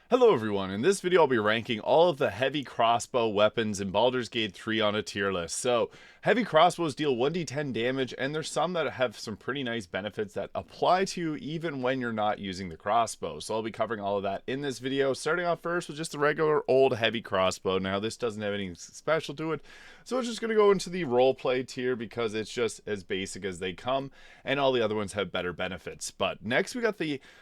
Hello everyone, in this video I'll be ranking all of the heavy crossbow weapons in Baldur's Gate 3 on a tier list. So, heavy crossbows deal 1d10 damage, and there's some that have some pretty nice benefits that apply to you even when you're not using the crossbow. So I'll be covering all of that in this video, starting off first with just the regular old heavy crossbow. Now this doesn't have anything special to it, so we're just going to go into the roleplay tier because it's just as basic as they come, and all the other ones have better benefits. But next we got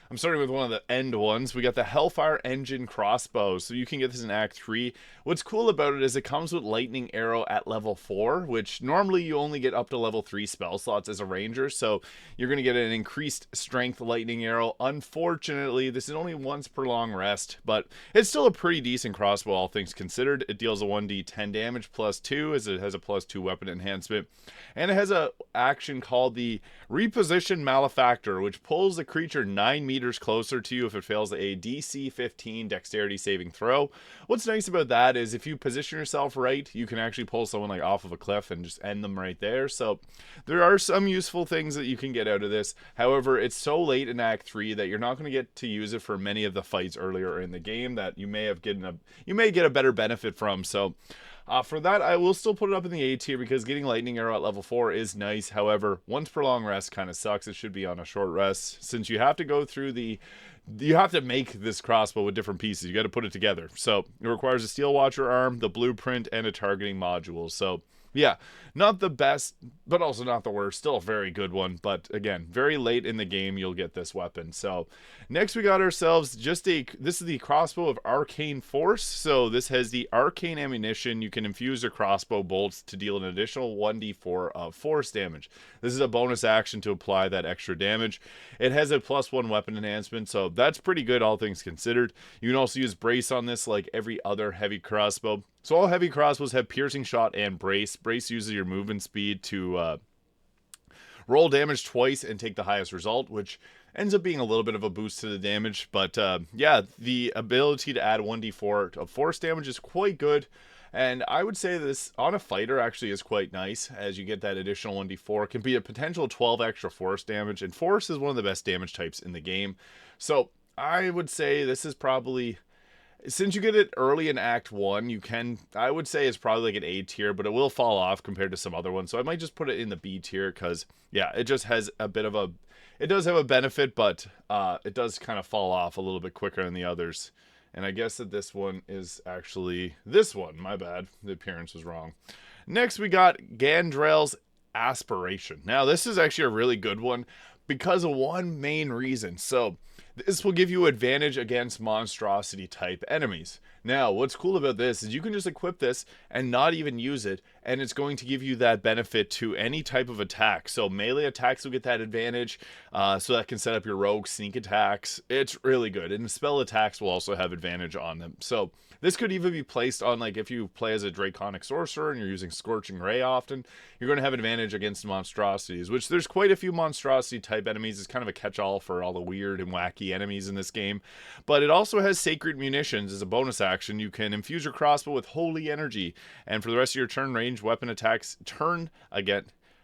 I'm starting with one of the end ones, we got the Hellfire Engine crossbow. So you can get this in Act 3. What's cool about it is it comes with lightning arrow at level 4, which normally you only get up to level 3 spell slots as a ranger, so you're going to get an increased strength lightning arrow. Unfortunately, this is only once per long rest, but it's still a pretty decent crossbow all things considered. It deals a 1d10 damage plus 2 as it has a plus 2 weapon enhancement, and it has a action called the Reposition Malefactor, which pulls the creature 9 meters closer to you if it fails a DC 15 dexterity saving throw. What's nice about that is if you position yourself right, you can actually pull someone like off of a cliff and just end them right there. So there are some useful things that you can get out of this. However, it's so late in Act 3 that you're not going to get to use it for many of the fights earlier in the game that you may get a better benefit from. So for that, I will still put it up in the A tier because getting Lightning Arrow at level 4 is nice. However, once per long rest kind of sucks. It should be on a short rest since you have to go through you have to make this crossbow with different pieces. You got to put it together. So it requires a Steel Watcher arm, the blueprint, and a targeting module. So yeah, not the best, but also not the worst. Still a very good one. But again, very late in the game, you'll get this weapon. So next we got ourselves this is the crossbow of Arcane Force. So this has the arcane ammunition. You can infuse your crossbow bolts to deal an additional 1d4 of force damage. This is a bonus action to apply that extra damage. It has a +1 weapon enhancement, so that's pretty good all things considered. You can also use brace on this like every other heavy crossbow. So all heavy crossbows have piercing shot and brace. Brace uses your movement speed to roll damage twice and take the highest result, which ends up being a little bit of a boost to the damage. But yeah, the ability to add 1d4 of force damage is quite good. And I would say this on a fighter actually is quite nice, as you get that additional 1d4. It can be a potential 12 extra force damage, and force is one of the best damage types in the game. So I would say this is probably, since you get it early in Act 1, I would say it's probably like an A tier, but it will fall off compared to some other ones. So I might just put it in the B tier because, yeah, it just has it does have a benefit, but it does kind of fall off a little bit quicker than the others. And I guess that this one is actually this one. My bad. The appearance was wrong. Next, we got Gandels Aspiration. Now, this is actually a really good one because of one main reason. So this will give you advantage against monstrosity type enemies. Now, what's cool about this is you can just equip this and not even use it, and it's going to give you that benefit to any type of attack. So melee attacks will get that advantage, so that can set up your rogue sneak attacks. It's really good, and spell attacks will also have advantage on them. So this could even be placed on, like, if you play as a draconic sorcerer and you're using Scorching Ray often, you're going to have advantage against monstrosities, which there's quite a few monstrosity type enemies. It's kind of a catch-all for all the weird and wacky enemies in this game. But it also has Sacred Munitions as a bonus action. You can infuse your crossbow with holy energy, and for the rest of your turn, range weapon attacks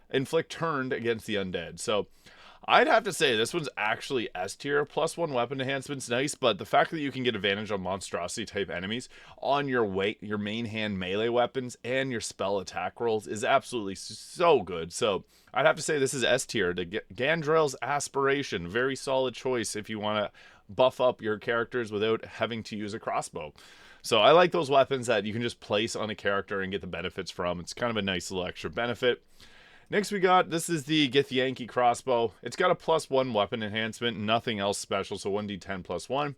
inflict turned against the undead. So I'd have to say this one's actually S tier. +1 weapon enhancement's nice, but the fact that you can get advantage on monstrosity type enemies on your main hand melee weapons and your spell attack rolls is absolutely so good. So I'd have to say this is S tier. The Gandels Aspiration, very solid choice if you want to buff up your characters without having to use a crossbow. So I like those weapons that you can just place on a character and get the benefits from. It's kind of a nice little extra benefit. Next we got, this is the Githyanki crossbow. It's got a +1 weapon enhancement, nothing else special, so 1d10 +1.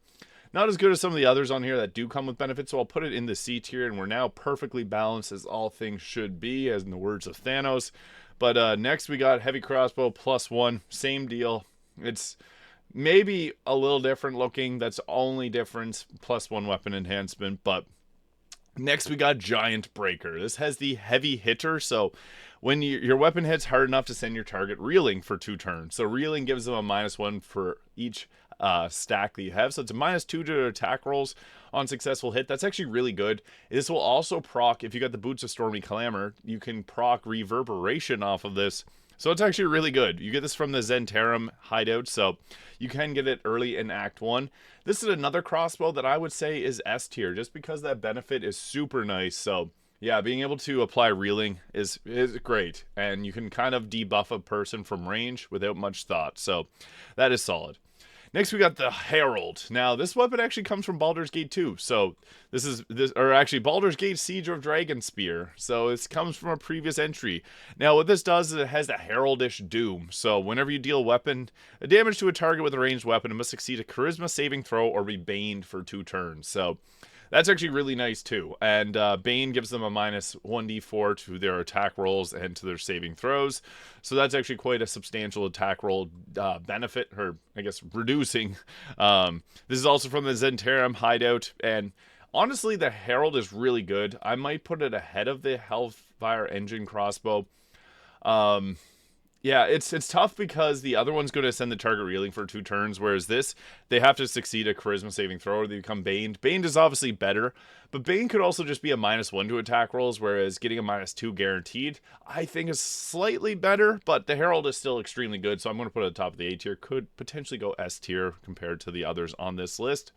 Not as good as some of the others on here that do come with benefits, so I'll put it in the C tier, and we're now perfectly balanced as all things should be, as in the words of Thanos. But next we got heavy crossbow +1, same deal. It's maybe a little different looking, that's only difference, +1 weapon enhancement. But next we got Giant Breaker. This has the heavy hitter, so when your weapon hits hard enough to send your target reeling for 2 turns. So reeling gives them a -1 for each stack that you have. So it's a -2 to their attack rolls on successful hit. That's actually really good. This will also proc, if you got the Boots of Stormy Clamor, you can proc Reverberation off of this. So it's actually really good. You get this from the Zentarum hideout, so you can get it early in Act 1. This is another crossbow that I would say is S tier, just because that benefit is super nice. So yeah, being able to apply reeling is great, and you can kind of debuff a person from range without much thought, so that is solid. Next, we got the Herald. Now, this weapon actually comes from Baldur's Gate 2. So, Baldur's Gate Siege of Dragon Spear. So, this comes from a previous entry. Now, what this does is it has a Heraldish Doom. So, whenever you deal a damage to a target with a ranged weapon, it must succeed a Charisma saving throw or be baned for 2 turns. So, that's actually really nice too. And Bane gives them a minus 1d4 to their attack rolls and to their saving throws. So that's actually quite a substantial attack roll benefit, or I guess reducing. This is also from the Zentarum hideout. And honestly, the Herald is really good. I might put it ahead of the Hellfire Engine crossbow. Yeah, it's tough because the other one's going to send the target reeling for 2 turns, whereas this, they have to succeed a charisma saving throw or they become baned. Baned is obviously better, but Bane could also just be a -1 to attack rolls, whereas getting a -2 guaranteed, I think is slightly better, but the Herald is still extremely good, so I'm going to put it at the top of the A tier. Could potentially go S tier compared to the others on this list.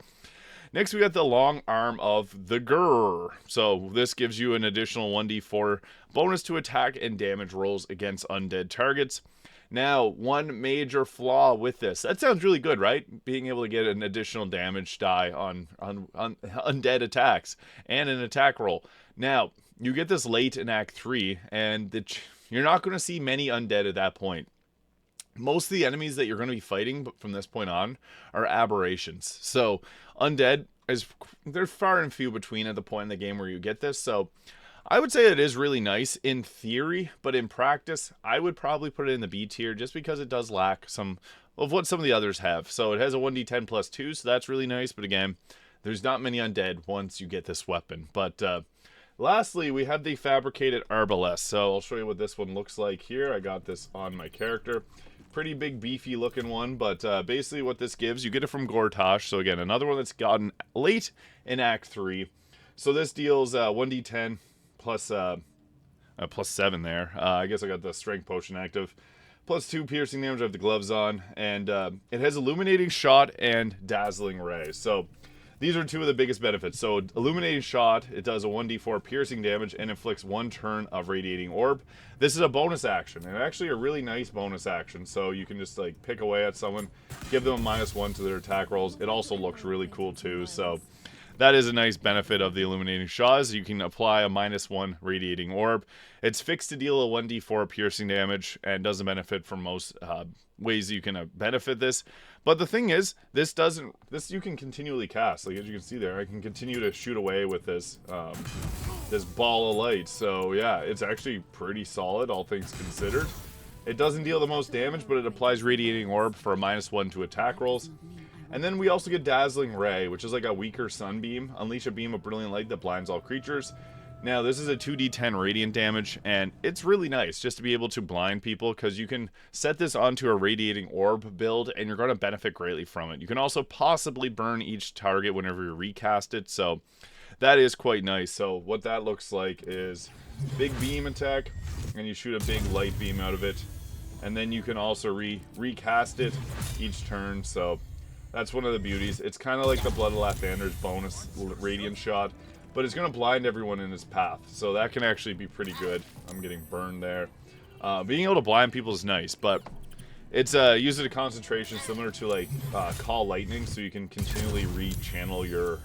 Next, we got the long arm of the Grrr. So this gives you an additional 1d4 bonus to attack and damage rolls against undead targets. Now, one major flaw with this. That sounds really good, right? Being able to get an additional damage die on undead attacks and an attack roll. Now, you get this late in Act 3, and you're not going to see many undead at that point. Most of the enemies that you're going to be fighting from this point on are aberrations. So undead they're far and few between at the point in the game where you get this. So I would say it is really nice in theory, but in practice, I would probably put it in the B tier just because it does lack some of what some of the others have. So it has a 1d10 plus 2, so that's really nice. But again, there's not many undead once you get this weapon. But lastly, we have the fabricated arbalest. So I'll show you what this one looks like here. I got this on my character. Pretty big beefy looking one, but basically what this gives, you get it from Gortash. So again, another one that's gotten late in Act 3. So this deals 1d10 plus 7 there. I guess I got the strength potion active. Plus 2 piercing damage. I have the gloves on, and it has illuminating shot and dazzling ray. So these are 2 of the biggest benefits. So illuminating shot, it does a 1d4 piercing damage and inflicts 1 turn of radiating orb. This is a bonus action, and actually a really nice bonus action. So you can just like pick away at someone, give them a -1 to their attack rolls. It also looks really cool too. So that is a nice benefit of the illuminating shot, is you can apply a -1 radiating orb. It's fixed to deal a 1d4 piercing damage and doesn't benefit from most ways you can benefit this. But the thing is, this you can continually cast. Like as you can see there, I can continue to shoot away with this this ball of light. So yeah, it's actually pretty solid, all things considered. It doesn't deal the most damage, but it applies radiating orb for a -1 to attack rolls. And then we also get Dazzling Ray, which is like a weaker sunbeam. Unleash a beam of brilliant light that blinds all creatures. Now, this is a 2d10 radiant damage, and it's really nice just to be able to blind people, because you can set this onto a radiating orb build, and you're going to benefit greatly from it. You can also possibly burn each target whenever you recast it, so that is quite nice. So what that looks like is big beam attack, and you shoot a big light beam out of it, and then you can also recast it each turn. So that's one of the beauties. It's kind of like the Blood of Lathander's bonus radiant shot, but it's going to blind everyone in its path, so that can actually be pretty good. I'm getting burned there. Being able to blind people is nice, but it's uses a concentration similar to like Call Lightning, so you can continually re-channel your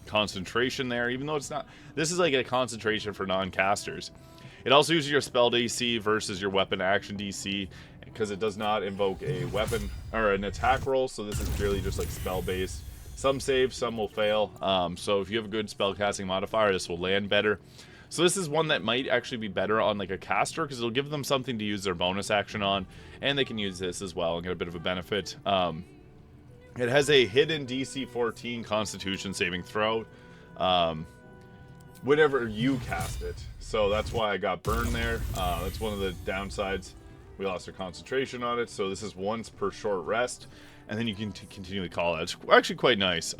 concentration there, even though it's not. This is like a concentration for non-casters. It also uses your spell DC versus your weapon action DC, because it does not invoke a weapon or an attack roll, so this is purely just like spell based. Some save, some will fail. So if you have a good spellcasting modifier, this will land better. So this is one that might actually be better on like a caster, because it'll give them something to use their bonus action on, and they can use this as well and get a bit of a benefit. It has a hidden DC 14 Constitution saving throw whenever you cast it. So that's why I got burned there. That's one of the downsides. We lost our concentration on it, so this is once per short rest, and then you can continually call it. It's actually quite nice.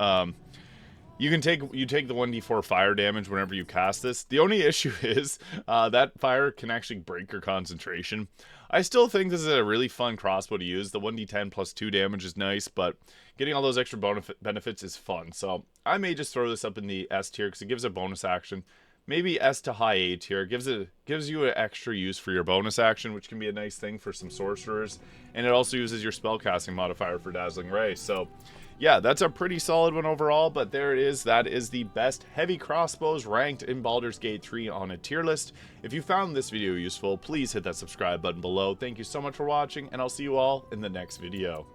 You take the 1d4 fire damage whenever you cast this. The only issue is that fire can actually break your concentration. I still think this is a really fun crossbow to use. The 1d10 plus 2 damage is nice, but getting all those extra benefits is fun. So I may just throw this up in the S tier because it gives a bonus action. Maybe S to high A tier. Gives you an extra use for your bonus action, which can be a nice thing for some sorcerers. And it also uses your spellcasting modifier for Dazzling Ray. So yeah, that's a pretty solid one overall, but there it is. That is the best heavy crossbows ranked in Baldur's Gate 3 on a tier list. If you found this video useful, please hit that subscribe button below. Thank you so much for watching, and I'll see you all in the next video.